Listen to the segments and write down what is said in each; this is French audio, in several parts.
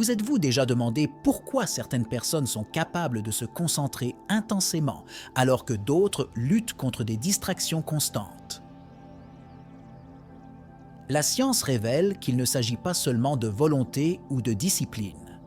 Vous êtes-vous déjà demandé pourquoi certaines personnes sont capables de se concentrer intensément alors que d'autres luttent contre des distractions constantes? La science révèle qu'il ne s'agit pas seulement de volonté ou de discipline.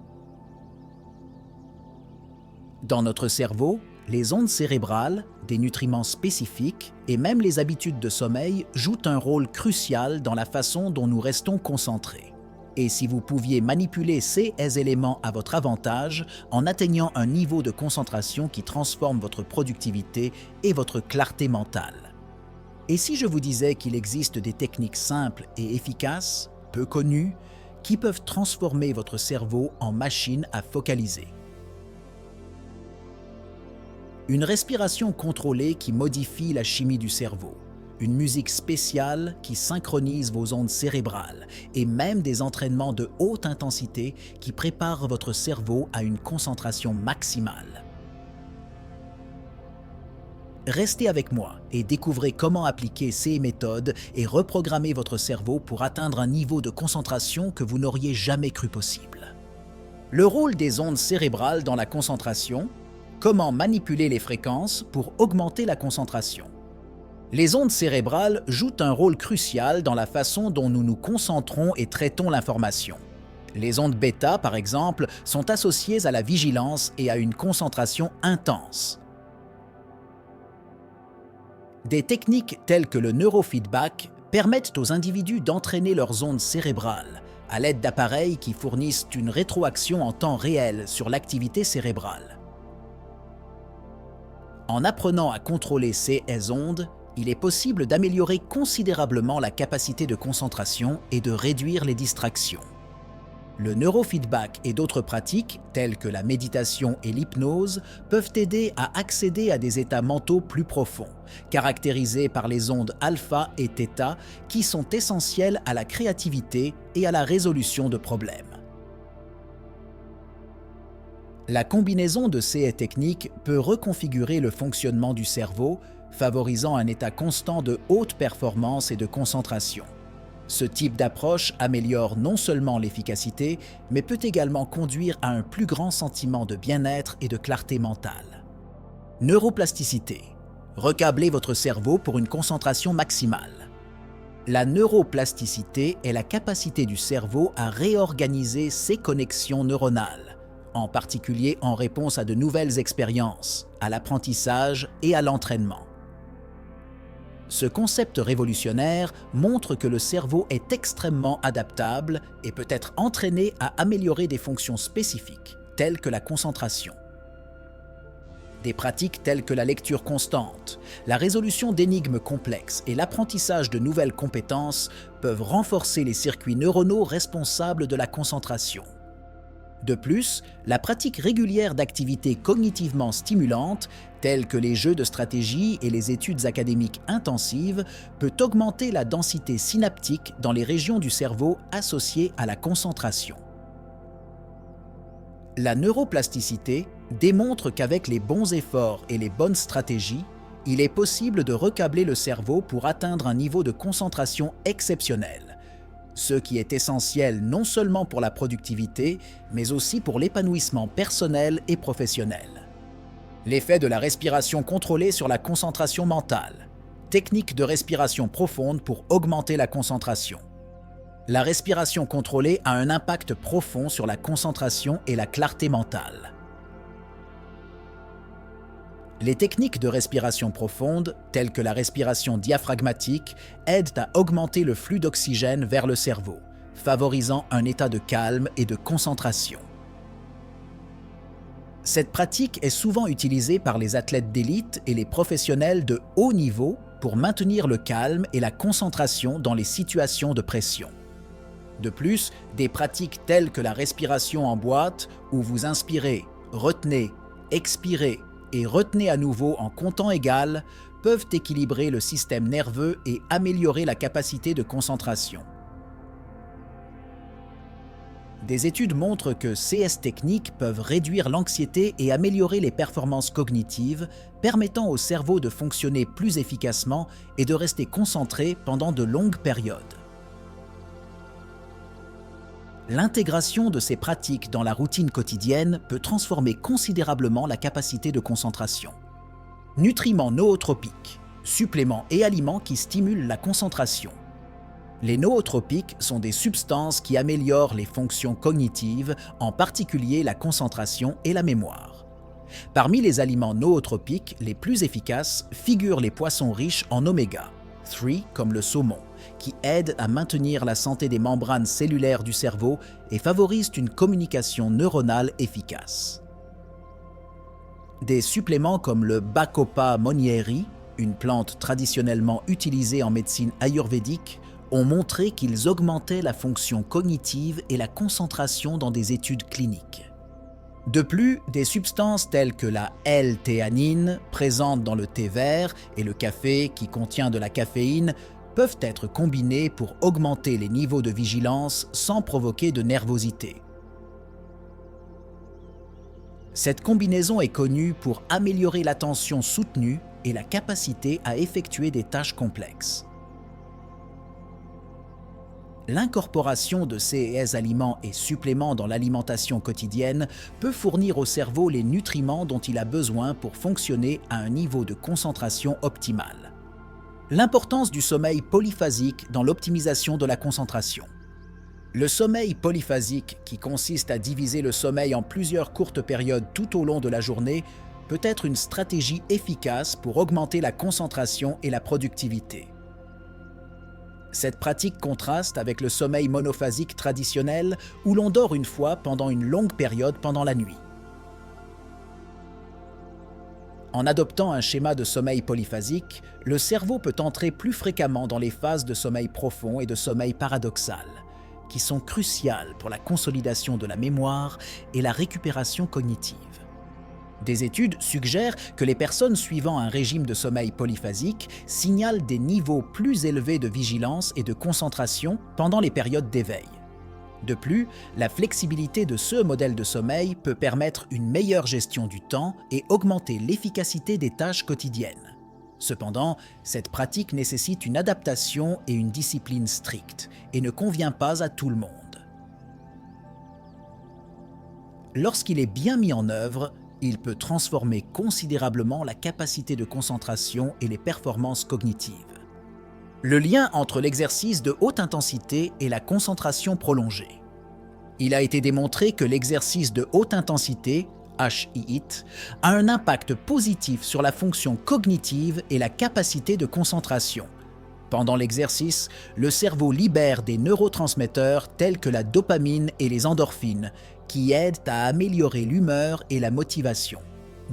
Dans notre cerveau, les ondes cérébrales, des nutriments spécifiques et même les habitudes de sommeil jouent un rôle crucial dans la façon dont nous restons concentrés. Et si vous pouviez manipuler ces éléments à votre avantage en atteignant un niveau de concentration qui transforme votre productivité et votre clarté mentale? Et si je vous disais qu'il existe des techniques simples et efficaces, peu connues, qui peuvent transformer votre cerveau en machine à focaliser? Une respiration contrôlée qui modifie la chimie du cerveau, une musique spéciale qui synchronise vos ondes cérébrales et même des entraînements de haute intensité qui préparent votre cerveau à une concentration maximale. Restez avec moi et découvrez comment appliquer ces méthodes et reprogrammer votre cerveau pour atteindre un niveau de concentration que vous n'auriez jamais cru possible. Le rôle des ondes cérébrales dans la concentration. Comment manipuler les fréquences pour augmenter la concentration? Les ondes cérébrales jouent un rôle crucial dans la façon dont nous nous concentrons et traitons l'information. Les ondes bêta, par exemple, sont associées à la vigilance et à une concentration intense. Des techniques telles que le neurofeedback permettent aux individus d'entraîner leurs ondes cérébrales à l'aide d'appareils qui fournissent une rétroaction en temps réel sur l'activité cérébrale. En apprenant à contrôler ces ondes, il est possible d'améliorer considérablement la capacité de concentration et de réduire les distractions. Le neurofeedback et d'autres pratiques, telles que la méditation et l'hypnose, peuvent aider à accéder à des états mentaux plus profonds, caractérisés par les ondes alpha et θ qui sont essentielles à la créativité et à la résolution de problèmes. La combinaison de ces techniques peut reconfigurer le fonctionnement du cerveau, favorisant un état constant de haute performance et de concentration. Ce type d'approche améliore non seulement l'efficacité, mais peut également conduire à un plus grand sentiment de bien-être et de clarté mentale. Neuroplasticité. Recablez votre cerveau pour une concentration maximale. La neuroplasticité est la capacité du cerveau à réorganiser ses connexions neuronales, en particulier en réponse à de nouvelles expériences, à l'apprentissage et à l'entraînement. Ce concept révolutionnaire montre que le cerveau est extrêmement adaptable et peut être entraîné à améliorer des fonctions spécifiques, telles que la concentration. Des pratiques telles que la lecture constante, la résolution d'énigmes complexes et l'apprentissage de nouvelles compétences peuvent renforcer les circuits neuronaux responsables de la concentration. De plus, la pratique régulière d'activités cognitivement stimulantes, telles que les jeux de stratégie et les études académiques intensives, peut augmenter la densité synaptique dans les régions du cerveau associées à la concentration. La neuroplasticité démontre qu'avec les bons efforts et les bonnes stratégies, il est possible de recabler le cerveau pour atteindre un niveau de concentration exceptionnel, ce qui est essentiel non seulement pour la productivité, mais aussi pour l'épanouissement personnel et professionnel. L'effet de la respiration contrôlée sur la concentration mentale. Technique de respiration profonde pour augmenter la concentration. La respiration contrôlée a un impact profond sur la concentration et la clarté mentale. Les techniques de respiration profonde, telles que la respiration diaphragmatique, aident à augmenter le flux d'oxygène vers le cerveau, favorisant un état de calme et de concentration. Cette pratique est souvent utilisée par les athlètes d'élite et les professionnels de haut niveau pour maintenir le calme et la concentration dans les situations de pression. De plus, des pratiques telles que la respiration en boîte, où vous inspirez, retenez, expirez et retenez à nouveau en comptant égal, peuvent équilibrer le système nerveux et améliorer la capacité de concentration. Des études montrent que ces techniques peuvent réduire l'anxiété et améliorer les performances cognitives, permettant au cerveau de fonctionner plus efficacement et de rester concentré pendant de longues périodes. L'intégration de ces pratiques dans la routine quotidienne peut transformer considérablement la capacité de concentration. Nutriments nootropiques, suppléments et aliments qui stimulent la concentration. Les nootropiques sont des substances qui améliorent les fonctions cognitives, en particulier la concentration et la mémoire. Parmi les aliments nootropiques les plus efficaces figurent les poissons riches en oméga 3 comme le saumon, qui aident à maintenir la santé des membranes cellulaires du cerveau et favorisent une communication neuronale efficace. Des suppléments comme le Bacopa monnieri, une plante traditionnellement utilisée en médecine ayurvédique, ont montré qu'ils augmentaient la fonction cognitive et la concentration dans des études cliniques. De plus, des substances telles que la L-théanine, présente dans le thé vert, et le café, qui contient de la caféine, peuvent être combinées pour augmenter les niveaux de vigilance sans provoquer de nervosité. Cette combinaison est connue pour améliorer l'attention soutenue et la capacité à effectuer des tâches complexes. L'incorporation de ces aliments et suppléments dans l'alimentation quotidienne peut fournir au cerveau les nutriments dont il a besoin pour fonctionner à un niveau de concentration optimal. L'importance du sommeil polyphasique dans l'optimisation de la concentration. Le sommeil polyphasique, qui consiste à diviser le sommeil en plusieurs courtes périodes tout au long de la journée, peut être une stratégie efficace pour augmenter la concentration et la productivité. Cette pratique contraste avec le sommeil monophasique traditionnel où l'on dort une fois pendant une longue période pendant la nuit. En adoptant un schéma de sommeil polyphasique, le cerveau peut entrer plus fréquemment dans les phases de sommeil profond et de sommeil paradoxal, qui sont cruciales pour la consolidation de la mémoire et la récupération cognitive. Des études suggèrent que les personnes suivant un régime de sommeil polyphasique signalent des niveaux plus élevés de vigilance et de concentration pendant les périodes d'éveil. De plus, la flexibilité de ce modèle de sommeil peut permettre une meilleure gestion du temps et augmenter l'efficacité des tâches quotidiennes. Cependant, cette pratique nécessite une adaptation et une discipline stricte et ne convient pas à tout le monde. Lorsqu'il est bien mis en œuvre, il peut transformer considérablement la capacité de concentration et les performances cognitives. Le lien entre l'exercice de haute intensité et la concentration prolongée. Il a été démontré que l'exercice de haute intensité, HIIT, a un impact positif sur la fonction cognitive et la capacité de concentration. Pendant l'exercice, le cerveau libère des neurotransmetteurs tels que la dopamine et les endorphines, qui aident à améliorer l'humeur et la motivation.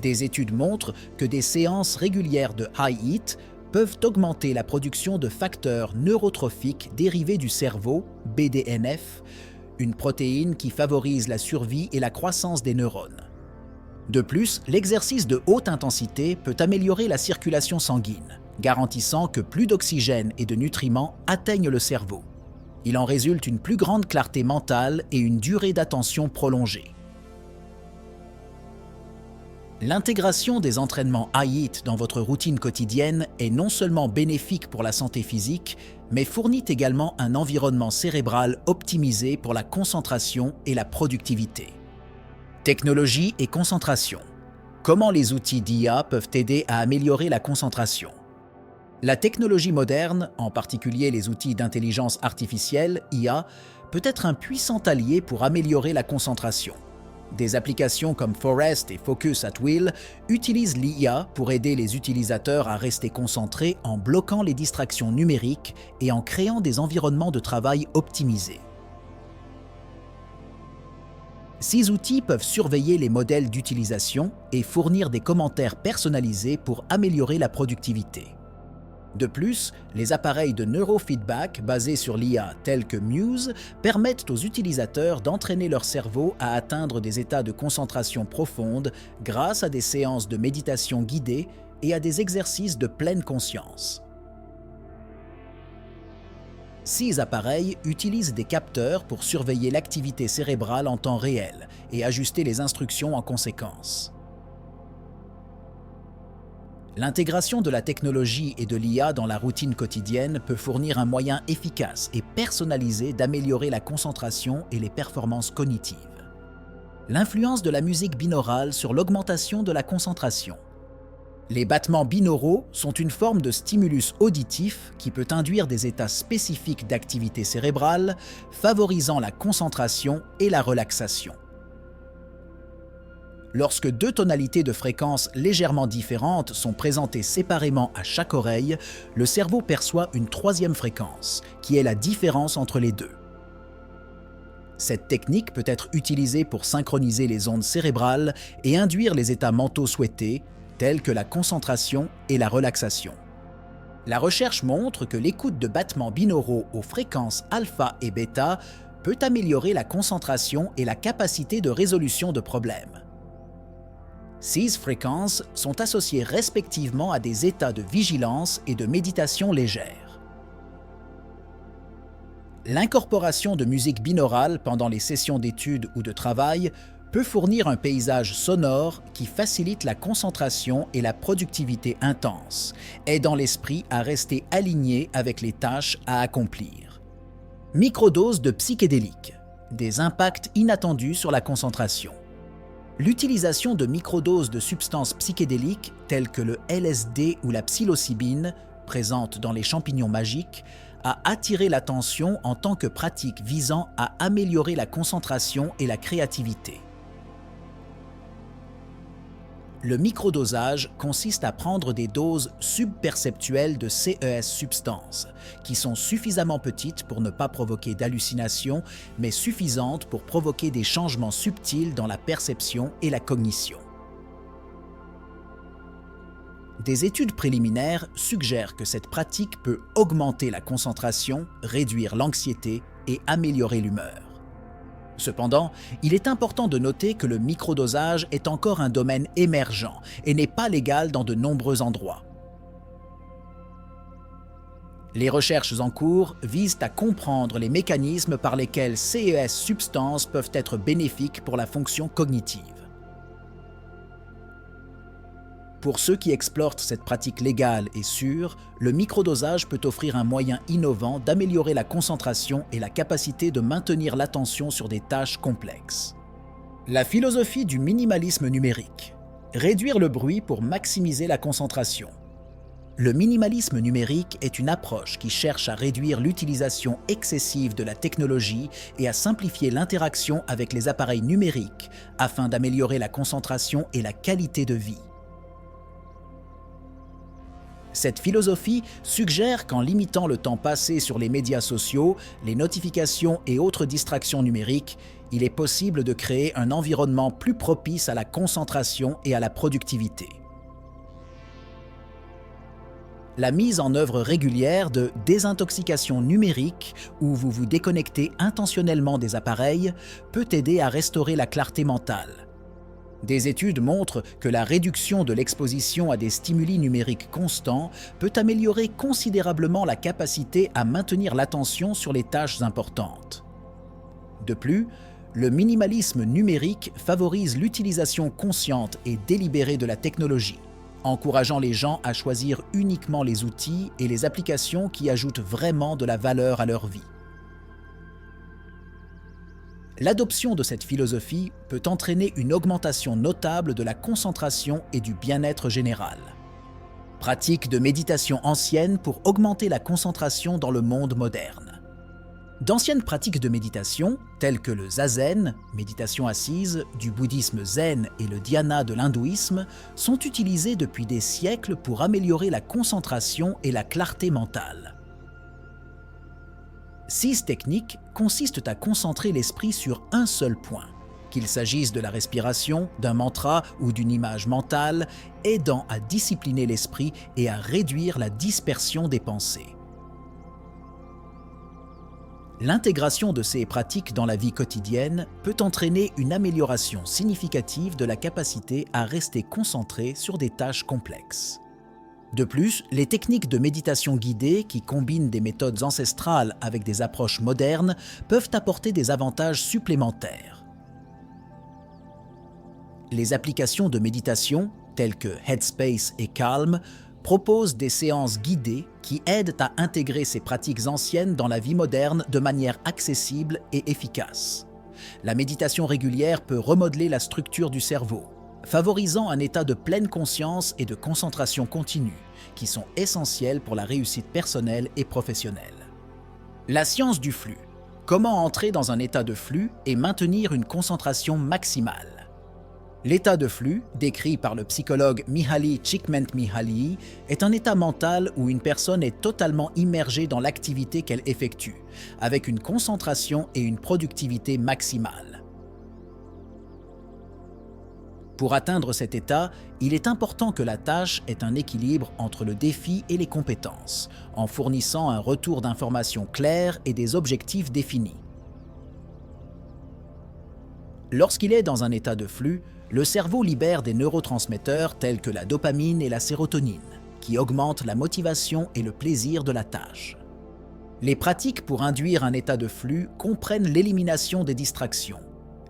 Des études montrent que des séances régulières de HIIT peuvent augmenter la production de facteurs neurotrophiques dérivés du cerveau, BDNF, une protéine qui favorise la survie et la croissance des neurones. De plus, l'exercice de haute intensité peut améliorer la circulation sanguine, garantissant que plus d'oxygène et de nutriments atteignent le cerveau. Il en résulte une plus grande clarté mentale et une durée d'attention prolongée. L'intégration des entraînements HIIT dans votre routine quotidienne est non seulement bénéfique pour la santé physique, mais fournit également un environnement cérébral optimisé pour la concentration et la productivité. Technologie et concentration. Comment les outils d'IA peuvent aider à améliorer la concentration? La technologie moderne, en particulier les outils d'intelligence artificielle, IA, peut être un puissant allié pour améliorer la concentration. Des applications comme Forest et Focus at Will utilisent l'IA pour aider les utilisateurs à rester concentrés en bloquant les distractions numériques et en créant des environnements de travail optimisés. Ces outils peuvent surveiller les modèles d'utilisation et fournir des commentaires personnalisés pour améliorer la productivité. De plus, les appareils de neurofeedback basés sur l'IA tels que Muse permettent aux utilisateurs d'entraîner leur cerveau à atteindre des états de concentration profonde grâce à des séances de méditation guidée et à des exercices de pleine conscience. Ces appareils utilisent des capteurs pour surveiller l'activité cérébrale en temps réel et ajuster les instructions en conséquence. L'intégration de la technologie et de l'IA dans la routine quotidienne peut fournir un moyen efficace et personnalisé d'améliorer la concentration et les performances cognitives. L'influence de la musique binaurale sur l'augmentation de la concentration. Les battements binauraux sont une forme de stimulus auditif qui peut induire des états spécifiques d'activité cérébrale, favorisant la concentration et la relaxation. Lorsque deux tonalités de fréquences légèrement différentes sont présentées séparément à chaque oreille, le cerveau perçoit une troisième fréquence, qui est la différence entre les deux. Cette technique peut être utilisée pour synchroniser les ondes cérébrales et induire les états mentaux souhaités, tels que la concentration et la relaxation. La recherche montre que l'écoute de battements binauraux aux fréquences alpha et bêta peut améliorer la concentration et la capacité de résolution de problèmes. Ces fréquences sont associées respectivement à des états de vigilance et de méditation légère. L'incorporation de musique binaurale pendant les sessions d'études ou de travail peut fournir un paysage sonore qui facilite la concentration et la productivité intense, aidant l'esprit à rester aligné avec les tâches à accomplir. Microdoses de psychédéliques, des impacts inattendus sur la concentration. L'utilisation de microdoses de substances psychédéliques telles que le LSD ou la psilocybine, présentes dans les champignons magiques, a attiré l'attention en tant que pratique visant à améliorer la concentration et la créativité. Le microdosage consiste à prendre des doses subperceptuelles de ces substances, qui sont suffisamment petites pour ne pas provoquer d'hallucinations, mais suffisantes pour provoquer des changements subtils dans la perception et la cognition. Des études préliminaires suggèrent que cette pratique peut augmenter la concentration, réduire l'anxiété et améliorer l'humeur. Cependant, il est important de noter que le microdosage est encore un domaine émergent et n'est pas légal dans de nombreux endroits. Les recherches en cours visent à comprendre les mécanismes par lesquels ces substances peuvent être bénéfiques pour la fonction cognitive. Pour ceux qui explorent cette pratique légale et sûre, le microdosage peut offrir un moyen innovant d'améliorer la concentration et la capacité de maintenir l'attention sur des tâches complexes. La philosophie du minimalisme numérique. Réduire le bruit pour maximiser la concentration. Le minimalisme numérique est une approche qui cherche à réduire l'utilisation excessive de la technologie et à simplifier l'interaction avec les appareils numériques afin d'améliorer la concentration et la qualité de vie. Cette philosophie suggère qu'en limitant le temps passé sur les médias sociaux, les notifications et autres distractions numériques, il est possible de créer un environnement plus propice à la concentration et à la productivité. La mise en œuvre régulière de désintoxication numérique, où vous vous déconnectez intentionnellement des appareils, peut aider à restaurer la clarté mentale. Des études montrent que la réduction de l'exposition à des stimuli numériques constants peut améliorer considérablement la capacité à maintenir l'attention sur les tâches importantes. De plus, le minimalisme numérique favorise l'utilisation consciente et délibérée de la technologie, encourageant les gens à choisir uniquement les outils et les applications qui ajoutent vraiment de la valeur à leur vie. L'adoption de cette philosophie peut entraîner une augmentation notable de la concentration et du bien-être général. Pratique de méditation ancienne pour augmenter la concentration dans le monde moderne. D'anciennes pratiques de méditation, telles que le zazen, méditation assise, du bouddhisme zen et le dhyana de l'hindouisme, sont utilisées depuis des siècles pour améliorer la concentration et la clarté mentale. Ces techniques consistent à concentrer l'esprit sur un seul point, qu'il s'agisse de la respiration, d'un mantra ou d'une image mentale, aidant à discipliner l'esprit et à réduire la dispersion des pensées. L'intégration de ces pratiques dans la vie quotidienne peut entraîner une amélioration significative de la capacité à rester concentré sur des tâches complexes. De plus, les techniques de méditation guidée qui combinent des méthodes ancestrales avec des approches modernes peuvent apporter des avantages supplémentaires. Les applications de méditation, tels que Headspace et Calm proposent des séances guidées qui aident à intégrer ces pratiques anciennes dans la vie moderne de manière accessible et efficace. La méditation régulière peut remodeler la structure du cerveau, favorisant un état de pleine conscience et de concentration continue, qui sont essentiels pour la réussite personnelle et professionnelle. La science du flux. Comment entrer dans un état de flux et maintenir une concentration maximale? L'état de flux, décrit par le psychologue Mihaly Csikszentmihalyi, est un état mental où une personne est totalement immergée dans l'activité qu'elle effectue, avec une concentration et une productivité maximale. Pour atteindre cet état, il est important que la tâche ait un équilibre entre le défi et les compétences, en fournissant un retour d'informations clair et des objectifs définis. Lorsqu'il est dans un état de flux, le cerveau libère des neurotransmetteurs tels que la dopamine et la sérotonine, qui augmentent la motivation et le plaisir de la tâche. Les pratiques pour induire un état de flux comprennent l'élimination des distractions,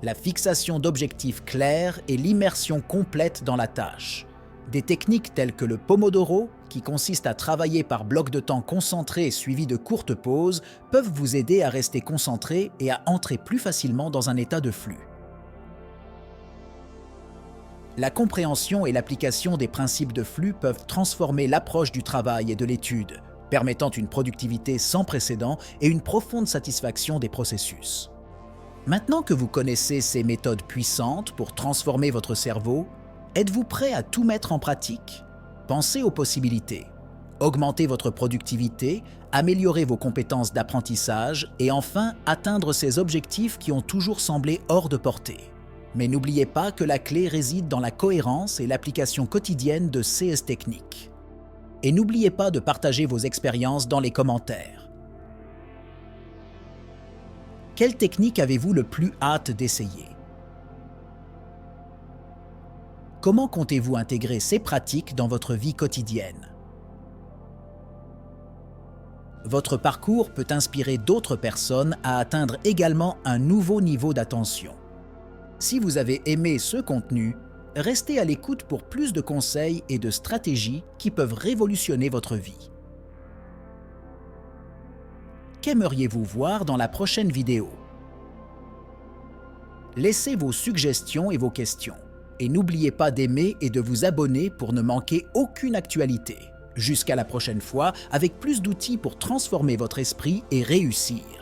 la fixation d'objectifs clairs et l'immersion complète dans la tâche. Des techniques telles que le Pomodoro, qui consiste à travailler par blocs de temps concentrés suivis de courtes pauses, peuvent vous aider à rester concentré et à entrer plus facilement dans un état de flux. La compréhension et l'application des principes de flux peuvent transformer l'approche du travail et de l'étude, permettant une productivité sans précédent et une profonde satisfaction des processus. Maintenant que vous connaissez ces méthodes puissantes pour transformer votre cerveau, êtes-vous prêt à tout mettre en pratique? Pensez aux possibilités. Augmentez votre productivité, améliorez vos compétences d'apprentissage et enfin atteindre ces objectifs qui ont toujours semblé hors de portée. Mais n'oubliez pas que la clé réside dans la cohérence et l'application quotidienne de ces techniques. Et n'oubliez pas de partager vos expériences dans les commentaires. Quelle technique avez-vous le plus hâte d'essayer? Comment comptez-vous intégrer ces pratiques dans votre vie quotidienne? Votre parcours peut inspirer d'autres personnes à atteindre également un nouveau niveau d'attention. Si vous avez aimé ce contenu, restez à l'écoute pour plus de conseils et de stratégies qui peuvent révolutionner votre vie. Qu'aimeriez-vous voir dans la prochaine vidéo? Laissez vos suggestions et vos questions. Et n'oubliez pas d'aimer et de vous abonner pour ne manquer aucune actualité. Jusqu'à la prochaine fois, avec plus d'outils pour transformer votre esprit et réussir.